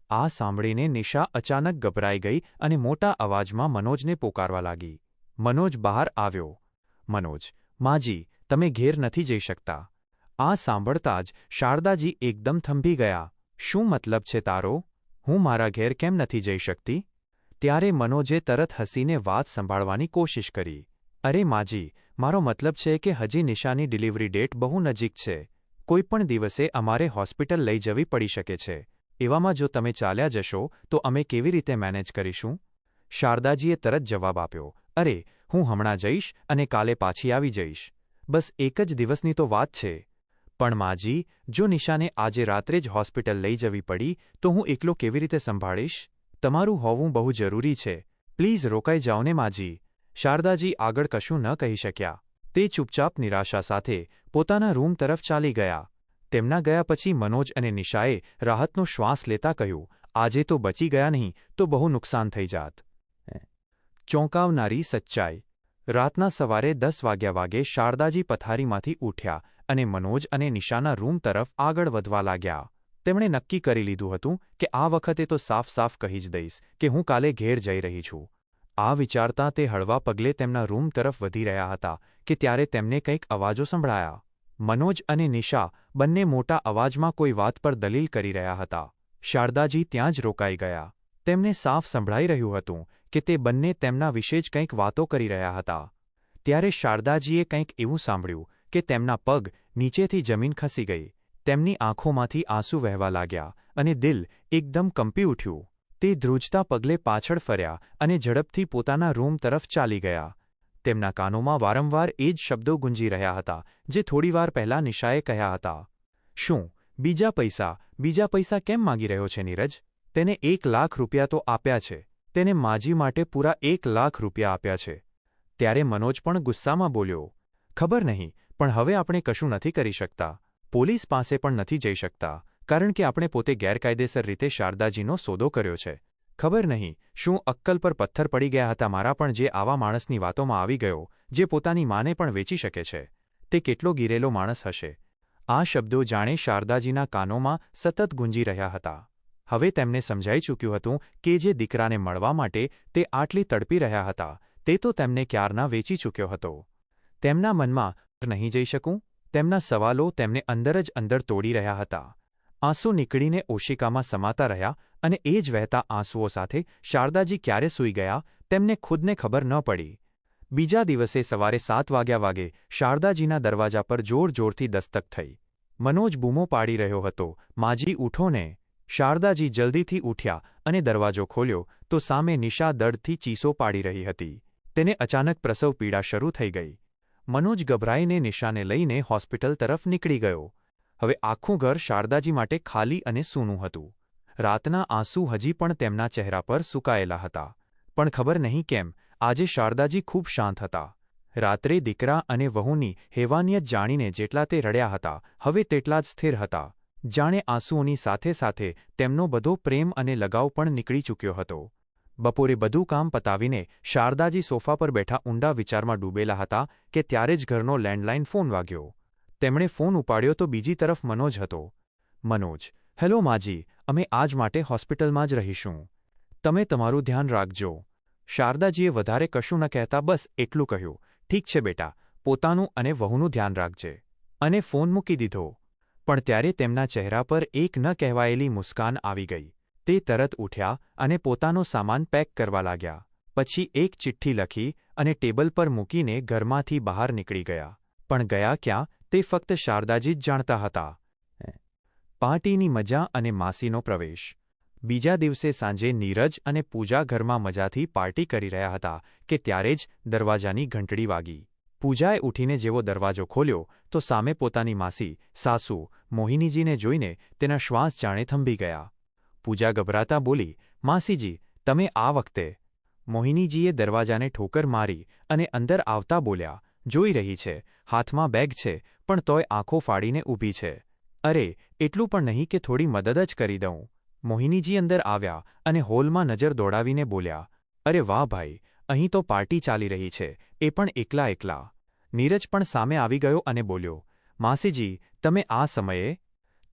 આ સાંભળીને નિશા અચાનક ગભરાઈ ગઈ અને મોટા અવાજમાં મનોજને પોકારવા લાગી. મનોજ બહાર આવ્યો. મનોજ, માજી, તમે ઘેર નથી જઈ શકતા. આ સાંભળતા જ શારદાજી એકદમ થંભી ગયા. શું મતલબ છે તારો? હું મારા ઘેર કેમ નથી જઈ શકતી? ત્યારે મનોજે તરત હસીને વાત સંભાળવાની કોશિશ કરી. અરે માજી, મારો મતલબ છે કે હજી નિશાની ડિલિવરી ડેટ બહુ નજીક છે. કોઈપણ દિવસે અમારે હોસ્પિટલ લઈ જવી પડી શકે છે. એવામાં જો તમે ચાલ્યા જશો તો અમે કેવી રીતે મેનેજ કરીશું? શારદાજીએ તરત જવાબ આપ્યો, અરે, હું હમણાં જઈશ અને કાલે પાછી આવી જઈશ. બસ એક જ દિવસની તો વાત છે. પણ માજી, જો નિશાને આજે રાત્રે જ હોસ્પિટલ લઈ જવી પડી તો હું એકલો કેવી રીતે સંભાળીશ? તમારું હોવું બહુ જરૂરી છે. પ્લીઝ રોકાઈ જાઓ ને માજી. શારદાજી આગળ કશું ન કહી શક્યા. તે ચૂપચાપ નિરાશા સાથે પોતાના રૂમ તરફ ચાલી ગયા. તેમના ગયા પછી મનોજ અને નિશાએ રાહતનો શ્વાસ લેતા કહ્યું, આજે તો બચી ગયા નહીં તો બહુ નુકસાન થઈ જાત. ચોંકાવનારી સચ્ચાઈ. રાતના સવારે 10 વાગે શારદાજી પથારીમાંથી ઉઠ્યા અને મનોજ અને નિશાના રૂમ તરફ આગળ વધવા લાગ્યા. તેમણે નક્કી કરી લીધું હતું કે આ વખતે તો સાફ સાફ કહી જ દઈશ કે હું કાલે ઘેર જઈ રહી છું. આ વિચારતા તે હળવા પગલે તેમના રૂમ તરફ વધી રહ્યા હતા કે ત્યારે તેમને કંઈક અવાજો સંભળાયા. મનોજ અને નિશા બંને મોટા અવાજમાં કોઈ વાત પર દલીલ કરી રહ્યા હતા. શારદાજી ત્યાં જ રોકાઈ ગયા. તેમને સાફ સંભળાઈ રહ્યું હતું કે તે બંને તેમના વિશે જ કંઈક વાતો કરી રહ્યા હતા. ત્યારે શારદાજીએ કંઈક એવું સાંભળ્યું કે તેમના પગ નીચેથી જમીન ખસી ગઈ. તેમની આંખોમાંથી આંસુ વહેવા લાગ્યા અને દિલ એકદમ કંપી ઉઠ્યું. તે ધ્રુજતા પગલે પાછળ ફર્યા અને ઝડપથી પોતાના રૂમ તરફ ચાલી ગયા. તેમના કાનોમાં વારંવાર એ જ શબ્દો ગુંજી રહ્યા હતા જે થોડીવાર પહેલાં નિશાએ કહ્યા હતા. શું, બીજા પૈસા કેમ માંગી રહ્યો છે નીરજ? તેને 1 લાખ રૂપિયા તો આપ્યા છે. તેને માજી માટે પૂરા 1 લાખ રૂપિયા આપ્યા છે. ત્યારે મનોજ પણ ગુસ્સામાં બોલ્યો, ખબર નહીં, પણ હવે આપણે કશું નથી કરી શકતા. પોલીસ પાસે પણ નથી જઈ શકતા કારણ કે આપણે પોતે ગેરકાયદેસર રીતે શારદાજીનો સોદો કર્યો છે. ખબર નહીં શું અક્કલ પર પથ્થર પડી ગયા હતા મારા પણ જે આવા માણસની વાતોમાં આવી ગયો જે પોતાની માને પણ વેચી શકે છે. તે કેટલો ગીરેલો માણસ હશે. આ શબ્દો જાણે શારદાજીના કાનોમાં સતત ગુંજી રહ્યા હતા. હવે તેમને સમજાઈ ચૂક્યું હતું કે જે દીકરાને મળવા માટે તે આટલી તડપી રહ્યા હતા તે તો તેમને ક્યારના વેચી ચૂક્યો હતો. તેમના મનમાં નહીં જઈ શકું? તેમના સવાલો તેમને અંદર જ અંદર તોડી રહ્યા હતા. આંસુ નીકળીને ઓશિકામાં સમાતા રહ્યા અને એ જ વહેતા આંસુઓ સાથે શારદાજી ક્યારે સૂઈ ગયા તેમને ખુદને ખબર ન પડી. બીજા દિવસે સવારે 7 વાગે શારદાજીના દરવાજા પર જોરથી દસ્તક થઈ. મનોજ બૂમો પાડી રહ્યો હતો, માજી ઉઠો ને. શારદાજી જલ્દીથી ઉઠ્યા અને દરવાજો ખોલ્યો તો સામે નિશા દર્દથી ચીસો પાડી રહી હતી. તેને અચાનક પ્રસવ પીડા શરૂ થઈ ગઈ. મનોજ ગભરાઈને નિશાને લઈને હોસ્પિટલ તરફ નીકળી ગયો. હવે આખું ઘર શારદાજી માટે ખાલી અને સૂનું હતું. રાતના આંસુ હજી પણ તેમના ચહેરા પર સુકાયેલા હતા. પણ ખબર નહીં કેમ આજે શારદાજી ખૂબ શાંત હતા. રાત્રે દીકરા અને વહુની હેવાનિયત જાણીને જેટલા તે રડ્યા હતા, હવે તેટલા જ સ્થિર હતા. જાણે આંસુઓની સાથે સાથે તેમનો બધો પ્રેમ અને લગાવ પણ નીકળી ચૂક્યો હતો. બપોરે બધું કામ પતાવીને શારદાજી સોફા પર બેઠા ઊંડા વિચારમાં ડૂબેલા હતા કે ત્યારે જ ઘરનો લેન્ડલાઇન ફોન વાગ્યો. તેમણે ફોન ઉપાડ્યો તો બીજી તરફ મનોજ હતો. મનોજ: હેલો માજી, અમે આજ માટે હોસ્પિટલમાં જ રહીશું. તમે તમારું ધ્યાન રાખજો. શારદાજીએ વધારે કશું ન કહેતા બસ એટલું કહ્યું, ઠીક છે બેટા, પોતાનું અને વહુનું ધ્યાન રાખજે. અને ફોન મૂકી દીધો. પણ ત્યારે તેમના ચહેરા પર એક ન કહેવાયેલી મુસ્કાન આવી ગઈ. તે તરત ઉઠ્યા અને પોતાનો સામાન પેક કરવા લાગ્યા. પછી એક ચિઠ્ઠી લખી અને ટેબલ પર મૂકીને ઘરમાંથી બહાર નીકળી ગયા. પણ ગયા ક્યાં તે ફક્ત શારદાજી જ જાણતા હતા. પાર્ટીની મજા અને માસીનો પ્રવેશ. બીજા દિવસે સાંજે નીરજ અને પૂજા ઘરમાં મજાથી પાર્ટી કરી રહ્યા હતા કે ત્યારે જ દરવાજાની ઘંટડી વાગી. પૂજાએ ઉઠીને જેવો દરવાજો ખોલ્યો તો સામે પોતાની માસી, સાસુ, મોહિનીજીને જોઈને તેના શ્વાસ જાણે થંભી ગયા. પૂજા ગભરાતા બોલી, માસીજી, તમે આ વખતે? મોહિનીજીએ દરવાજાને ઠોકર મારી અને અંદર આવતા બોલ્યા, જોઈ રહી છે, હાથમાં બેગ છે પણ તોય આંખો ફાડીને ઊભી છે. અરે, એટલું પણ નહીં કે થોડી મદદ જ કરી દઉં. મોહિનીજી અંદર આવ્યા અને હોલમાં નજર દોડાવીને બોલ્યા, અરે વાહ ભાઈ, અહીં તો પાર્ટી ચાલી રહી છે, એ પણ એકલા. નીરજ પણ સામે આવી ગયો અને બોલ્યો, માસીજી, તમે આ સમયે?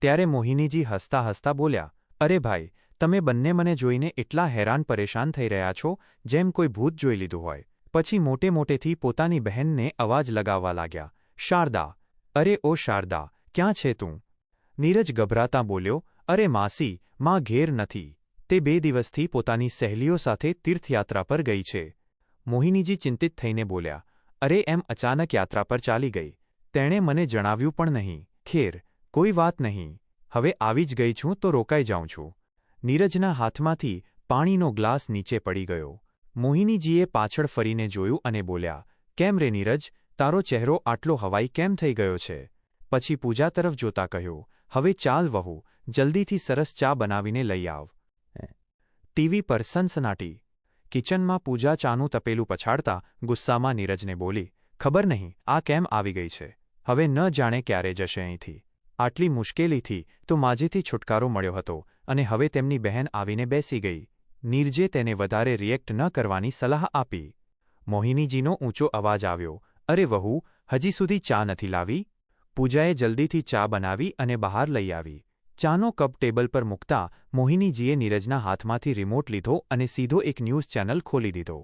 ત્યારે મોહિનીજી હસતા બોલ્યા, અરે ભાઈ, તમે બંને મને જોઈને એટલા હેરાન પરેશાન થઈ રહ્યા છો જેમ કોઈ ભૂત જોઈ લીધું હોય. પછી મોટેથી પોતાની બહેનને અવાજ લગાવવા લાગ્યા, શારદા! અરે ઓ શારદા, ક્યાં છે તું? નીરજ ગભરાતા બોલ્યો, અરે માસી, માં ઘેર નથી. તે 2 દિવસથી પોતાની સહેલીઓ સાથે તીર્થયાત્રા પર ગઈ છે. મોહિનીજી ચિંતિત થઈને બોલ્યા, અરે એમ અચાનક યાત્રા પર ચાલી ગઈ. તેણે મને જણાવ્યું પણ નહીં. ખેર, કોઈ વાત નહીં. હવે આવી જ ગઈ છું તો રોકાઈ જાઉં છું. નીરજના હાથમાંથી પાણીનો ગ્લાસ નીચે પડી ગયો. મોહિનીજીએ પાછળ ફરીને જોયું અને બોલ્યા, કેમ રે નીરજ, તારો ચહેરો આટલો હવાઈ કેમ થઈ ગયો છે? પછી પૂજા તરફ જોતા કહ્યું, હવે ચાલ વહુ, જલ્દીથી સરસ ચા બનાવીને લઈ આવ. ટીવી પર સનસનાટી. કિચનમાં પૂજા ચાનું તપેલું પછાડતા ગુસ્સામાં નીરજને બોલી, ખબર નહીં આ કેમ આવી ગઈ છે. હવે ન જાણે ક્યારે જશે અહીંથી. આટલી મુશ્કેલીથી તો માજીથી છુટકારો મળ્યો હતો અને હવે તેમની બહેન આવીને બેસી ગઈ. નીરજે તેને વધારે રિએક્ટ ન કરવાની સલાહ આપી. મોહિનીજીનો ઊંચો અવાજ આવ્યો, અરે વહુ, હજી સુધી ચા નથી લાવી? પૂજાએ જલ્દીથી ચા બનાવી અને બહાર લઈ આવી. ચાનો કપ ટેબલ પર મૂકતા મોહિનીજીએ નીરજના હાથમાંથી રિમોટ લીધો અને સીધો એક ન્યૂઝ ચેનલ ખોલી દીધો.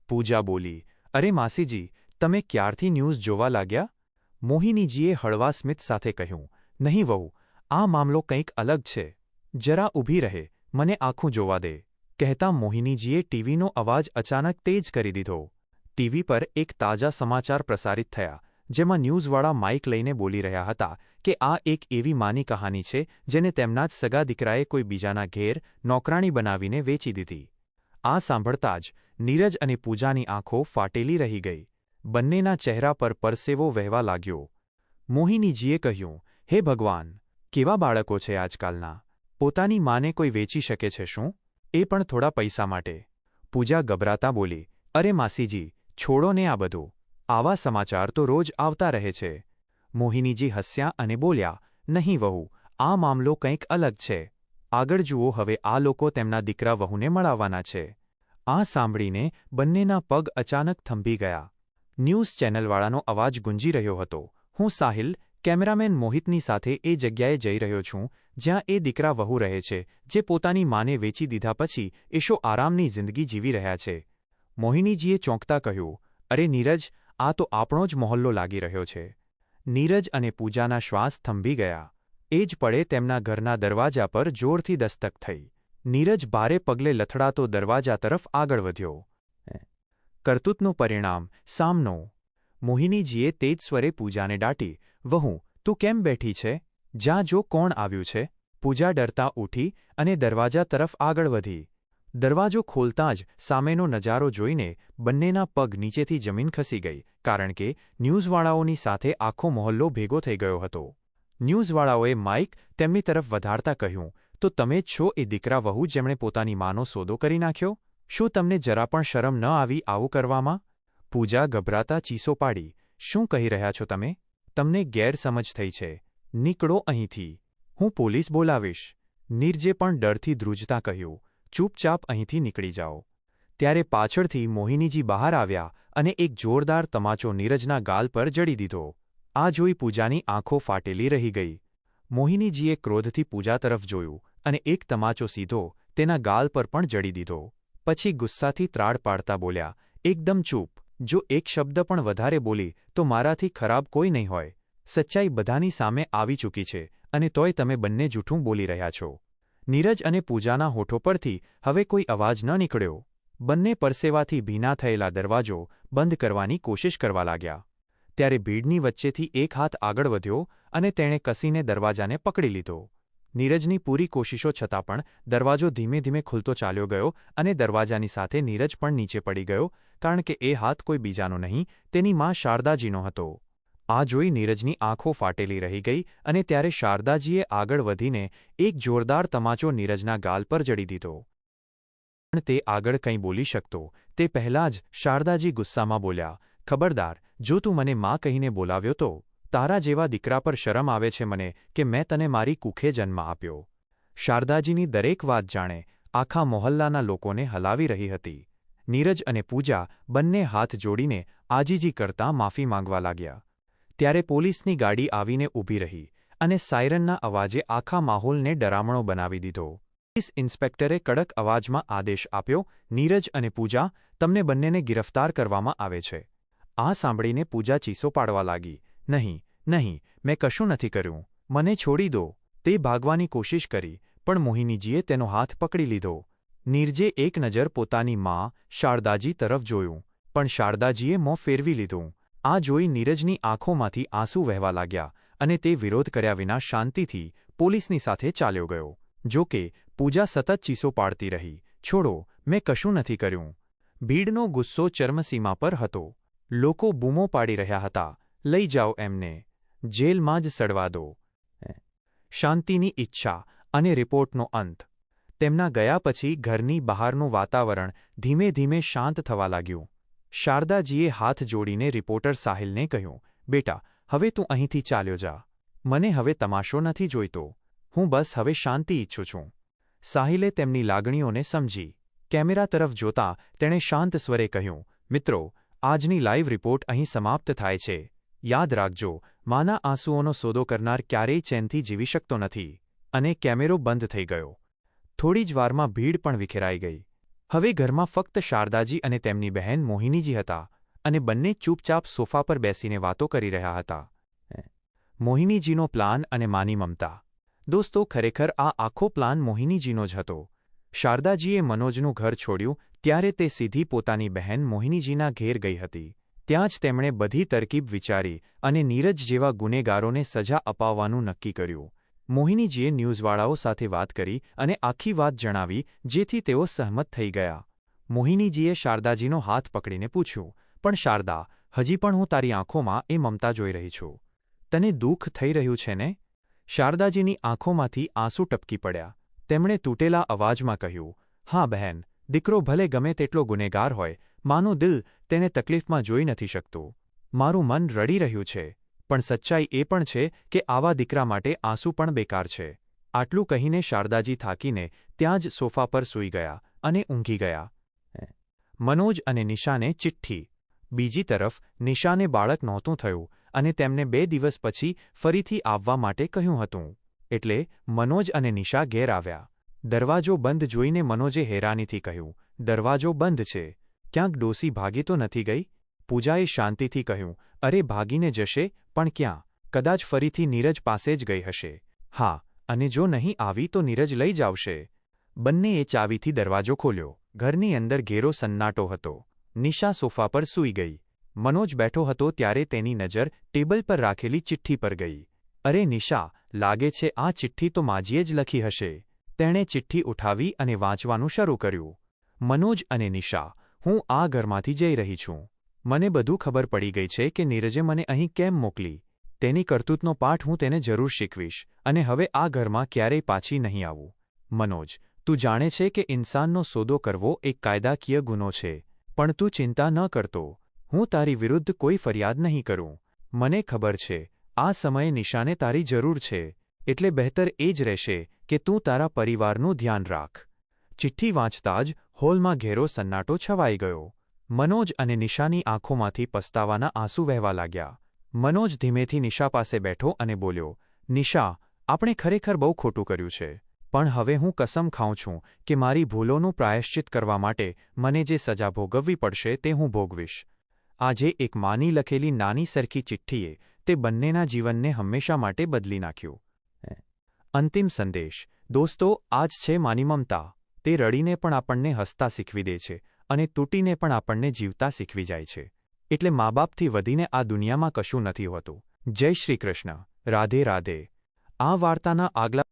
પૂજા બોલી, અરે માસીજી, તમે ક્યારથી ન્યૂઝ જોવા લાગ્યા? મોહિનીજીએ હળવા સ્મિત સાથે કહ્યું, નહીં વહુ, આ મામલો કંઈક અલગ છે. જરા ઊભી રહે, મને આખું જોવા દે. કહેતા મોહિનીજીએ ટીવીનો અવાજ અચાનક તેજ કરી દીધો. ટીવી પર એક તાજા સમાચાર પ્રસારિત થયા, જેમાં ન્યૂઝવાળા માઇક લઈને બોલી રહ્યા હતા કે આ એક એવી માની કહાની છે જેને તેમના જ સગા દીકરાએ કોઈ બીજાના ઘેર નોકરાણી બનાવીને વેચી દીધી. આ સાંભળતા જ નીરજ અને પૂજાની આંખો ફાટેલી રહી ગઈ. બંનેના ચહેરા પર પરસેવો વહેવા લાગ્યો. મોહિનીજીએ કહ્યું, હે ભગવાન, કેવા બાળકો છે આજકાલના! પોતાની માને કોઈ વેચી શકે છે શું? એ પણ થોડા પૈસા માટે. પૂજા ગભરાતા બોલી, અરે માસીજી, છોડો ને આ બધું. આવા સમાચાર તો રોજ આવતા રહે છે. મોહિનીજી હસ્યા અને બોલ્યા, નહીં વહુ, આ મામલો કંઈક અલગ છે. આગળ જુઓ, હવે આ લોકો તેમના દીકરા વહુને મળાવવાના છે. આ સાંભળીને બંનેના પગ અચાનક થંભી ગયા. ન્યૂઝ ચેનલવાળાનો અવાજ ગુંજી રહ્યો હતો, હું સાહિલ, કેમેરામેન મોહિતની સાથે એ જગ્યાએ જઈ રહ્યો છું જ્યાં એ દીકરા વહુ રહે છે જે પોતાની માને વેચી દીધા પછી એશો આરામની જિંદગી જીવી રહ્યા છે. મોહિનીજીએ ચોંકતા કહ્યું, અરે નીરજ, આ તો આપણો જ મોહલ્લો લાગી રહ્યો છે. નીરજ અને પૂજાના શ્વાસ થંભી ગયા. એ જ પળે તેમના ઘરના દરવાજા પર જોરથી દસ્તક થઈ. નીરજ ભારે પગલે લથડાતો દરવાજા તરફ આગળ વધ્યો. કરતૂતનું પરિણામ સામનો. મોહિનીજીએ તેજ સ્વરે પૂજાને દાટી, વહુ, તું કેમ બેઠી છે? જા જો કોણ આવ્યું છે. પૂજા ડરતા ઊઠી અને દરવાજા તરફ આગળ વધી. દરવાજો ખોલતાં જ સામેનો નજારો જોઈને બંનેના પગ નીચેથી જમીન ખસી ગઈ, કારણ કે ન્યૂઝવાળાઓની સાથે આખો મહોલ્લો ભેગો થઈ ગયો હતો. ન્યૂઝવાળાઓએ માઇક તેમની તરફ વધારતા કહ્યું, તો તમે જ છો એ દીકરા વહુ જેમણે પોતાની માનો સોદો કરી નાખ્યો? શું તમને જરા પણ શરમ ન આવી આવું કરવામાં? પૂજા ગભરાતા ચીસો પાડી, શું કહી રહ્યા છો તમે? તમને ગેરસમજ થઈ છે. નીકળો અહીંથી. હું પોલીસ બોલાવીશ. નીરજે પણ ડરથી ધ્રુજતા કહ્યું, ચૂપચાપ અહીંથી નીકળી જાઓ. ત્યારે પાછળથી મોહિનીજી બહાર આવ્યા અને એક જોરદાર તમાચો નીરજના ગાલ પર જડી દીધો. આ જોઈ પૂજાની આંખો ફાટેલી રહી ગઈ. મોહિનીજીએ ક્રોધથી પૂજા તરફ જોયું અને એક તમાચો સીધો તેના ગાલ પર પણ જડી દીધો. પછી ગુસ્સાથી ત્રાડ પાડતા બોલ્યા, એકદમ ચૂપ. જો એક શબ્દ પણ વધારે બોલી તો મારાથી ખરાબ કોઈ નહીં હોય. સચ્ચાઈ બધાની સામે આવી ચૂકી છે અને તોય તમે બંને જૂઠું બોલી રહ્યા છો. નીરજ અને પૂજાના હોઠો પરથી હવે કોઈ અવાજ ન નીકળ્યો. બંને પરસેવાથી ભીના થયેલા દરવાજો બંધ કરવાની કોશિશ કરવા લાગ્યા. ત્યારે ભીડની વચ્ચેથી એક હાથ આગળ વધ્યો અને તેણે કસીને દરવાજાને પકડી લીધો. નીરજની પૂરી કોશિશો છતાં પણ દરવાજો ધીમે ધીમે ખુલતો ચાલ્યો ગયો અને દરવાજાની સાથે નીરજ પણ નીચે પડી ગયો, કારણ કે એ હાથ કોઈ બીજાનો નહીં, તેની મા શારદાજીનો હતો. આ જોઈ નીરજની આંખો ફાટેલી રહી ગઈ અને ત્યારે શારદાજીએ આગળ વધીને એક જોરદાર તમાચો નીરજના ગાલ પર જડી દીધો. પણ તે આગળ કંઈ બોલી શકતો તે પહેલાં જ શારદાજી ગુસ્સામાં બોલ્યા, ખબરદાર, જો તું મને મા કહીને બોલાવ્યો તો તારા જેવા દીકરા પર શરમ આવે છે મને કે મેં તને મારી કુખે જન્મ આપ્યો. શારદાજીની દરેક વાત જાણે આખા મોહલ્લાના લોકોને હલાવી રહી હતી. નીરજ અને પૂજા બંને હાથ જોડીને આજીજી કરતાં માફી માંગવા લાગ્યા. ત્યારે પોલીસની ગાડી આવીને ઊભી રહી અને સાયરનના અવાજે આખા માહોલને ડરામણો બનાવી દીધો. પોલીસ ઇન્સ્પેક્ટરે કડક અવાજમાં આદેશ આપ્યો, નીરજ અને પૂજા, તમને બંનેને ગિરફ્તાર કરવામાં આવે છે. આ સાંભળીને પૂજા ચીસો પાડવા લાગી, નહીં, નહીં, મેં કશું નથી કર્યું. મને છોડી દો. તે ભાગવાની કોશિશ કરી, પણ મોહિનીજીએ તેનો હાથ પકડી લીધો. નીરજે એક નજર પોતાની મા શારદાજી તરફ જોયું, પણ શારદાજીએ મોં ફેરવી લીધું. આ જોઈ નીરજની આંખોમાંથી આંસુ વહેવા લાગ્યા અને તે વિરોધ કર્યા વિના શાંતિથી પોલીસની સાથે ચાલ્યો ગયો. જો કે પૂજા સતત ચીસો પાડતી રહી, છોડો, મેં કશું નથી કર્યું. ભીડનો ગુસ્સો ચરમસીમા પર હતો. લોકો બૂમો પાડી રહ્યા હતા, લઈ જાઓ એમને, જેલમાં જ સડવા દો. શાંતિની ઈચ્છા અને રિપોર્ટનો અંત. તેમના ગયા પછી ઘરની બહારનું વાતાવરણ ધીમે ધીમે શાંત થવા લાગ્યું. શારદાજીએ હાથ જોડીને રિપોર્ટર સાહિલને કહ્યું, બેટા, હવે તું અહીંથી ચાલ્યો જા. મને હવે તમાશો નથી જોઈતો. હું બસ હવે શાંતિ ઈચ્છું છું. સાહિલે તેમની લાગણીઓને સમજી. કેમેરા તરફ જોતાં તેણે શાંત સ્વરે કહ્યું, મિત્રો, આજની લાઈવ રિપોર્ટ અહીં સમાપ્ત થાય છે. યાદ રાખજો, માના આંસુઓનો સોદો કરનાર ક્યારેય ચેનથી જીવી શકતો નથી. અને કેમેરો બંધ થઈ ગયો. થોડી જ વારમાં ભીડ પણ વિખેરાઈ ગઈ. હવે ઘરમાં ફક્ત શારદાજી અને તેમની બહેન મોહિનીજી હતા અને બંને ચૂપચાપ સોફા પર બેસીને વાતો કરી રહ્યા હતા. મોહિનીજીનો પ્લાન અને માની મમતા. દોસ્તો, ખરેખર આ આખો પ્લાન મોહિનીજીનો જ હતો. શારદાજીએ મનોજનું ઘર છોડ્યું ત્યારે તે સીધી પોતાની બહેન મોહિનીજીના ઘેર ગઈ હતી. ત્યાં જ તેમણે બધી તરકીબ વિચારી અને નીરજ જેવા ગુનેગારોને સજા અપાવવાનું નક્કી કર્યું. મોહિનીજીએ ન્યૂઝવાળાઓ સાથે વાત કરી અને આખી વાત જણાવી, જેથી તેઓ સહમત થઈ ગયા. મોહિનીજીએ શારદાજીનો હાથ પકડીને પૂછ્યું, પણ શારદા, હજી પણ હું તારી આંખોમાં એ મમતા જોઈ રહી છું. તને દુઃખ થઈ રહ્યું છે ને? શારદાજીની આંખોમાંથી આંસુ ટપકી પડ્યા. તેમણે તૂટેલા અવાજમાં કહ્યું, હા બહેન, દીકરો ભલે ગમે તેટલો ગુનેગાર હોય, માનું દિલ તેને તકલીફમાં જોઈ નથી શકતું. મારું મન રડી રહ્યું છે, પણ સચ્ચાઈ એ પણ છે કે આવા દીકરા માટે આંસુ પણ બેકાર છે. આટલું કહીને શારદાજી થાકીને ત્યાં જ સોફા પર સૂઈ ગયા અને ઊંઘી ગયા. મનોજ અને નિશાને ચિઠ્ઠી. બીજી તરફ નિશાને બાળક નહોતું થયું અને તેમને 2 દિવસ પછી ફરીથી આવવા માટે કહ્યું હતું. એટલે મનોજ અને નિશા ઘેર આવ્યા. દરવાજો બંધ જોઈને મનોજે હેરાનીથી કહ્યું, દરવાજો બંધ છે. ક્યાંક ડોસી ભાગી તો નથી ગઈ? પૂજાએ શાંતિથી કહ્યું, અરે ભાગીને જશે, પણ ક્યાં? કદાચ ફરીથી નીરજ પાસે જ ગઈ હશે. હા, અને જો નહીં આવી તો નીરજ લઈ જાવશે. બંનેએ ચાવીથી દરવાજો ખોલ્યો. ઘરની અંદર ઘેરો સન્નાટો હતો. નિશા સોફા પર સૂઈ ગઈ. મનોજ બેઠો હતો ત્યારે તેની નજર ટેબલ પર રાખેલી ચિઠ્ઠી પર ગઈ. અરે નિશા, લાગે છે આ ચિઠ્ઠી તો માજીએ જ લખી હશે. તેણે ચિઠ્ઠી ઉઠાવી અને વાંચવાનું શરૂ કર્યું. મનોજ અને નિશા, હું આ ઘરમાંથી જઈ રહી છું. મને બધું ખબર પડી ગઈ છે કે નીરજે મને અહીં કેમ મોકલી. તેની કરતૂતનો પાઠ હું તેને જરૂર શીખવીશ અને હવે આ ઘરમાં ક્યારેય પાછી નહીં આવું. મનોજ, તું જાણે છે કે ઇન્સાનનો સોદો કરવો એક કાયદાકીય ગુનો છે. પણ તું ચિંતા ન કરતો. હું તારી વિરુદ્ધ કોઈ ફરિયાદ નહીં કરું. મને ખબર છે આ સમયે નિશાને તારી જરૂર છે, એટલે બહેતર એ જ રહેશે કે તું તારા પરિવારનું ધ્યાન રાખ. ચિઠ્ઠી વાંચતા જ હોલમાં ઘેરો સન્નાટો છવાઈ ગયો. મનોજ અને નિશાની આંખોમાંથી પસ્તાવાના આંસુ વહેવા લાગ્યા. મનોજ ધીમેથી નિશા પાસે બેઠો અને બોલ્યો, નિશા, આપણે ખરેખર બહુ ખોટું કર્યું છે. પણ હવે હું કસમ ખાઉં છું કે મારી ભૂલોનું પ્રાયશ્ચિત કરવા માટે મને જે સજા ભોગવવી પડશે તે હું ભોગવીશ. આજે એક માની લખેલી નાની સરખી ચિઠ્ઠીએ તે બંનેના જીવનને હંમેશા માટે બદલી નાખ્યું. અંતિમ સંદેશ. દોસ્તો, આજ છે માની મમતા. તે રડીને પણ આપણને હસતા શીખવી દે છે અને તૂટીને પણ આપણને જીવતા શીખવી જાય છે. એટલે મા-બાપથી વધીને આ દુનિયામાં કશું નથી હોતું. જય શ્રી કૃષ્ણ. રાધે રાધે. આ વાર્તાના આગલા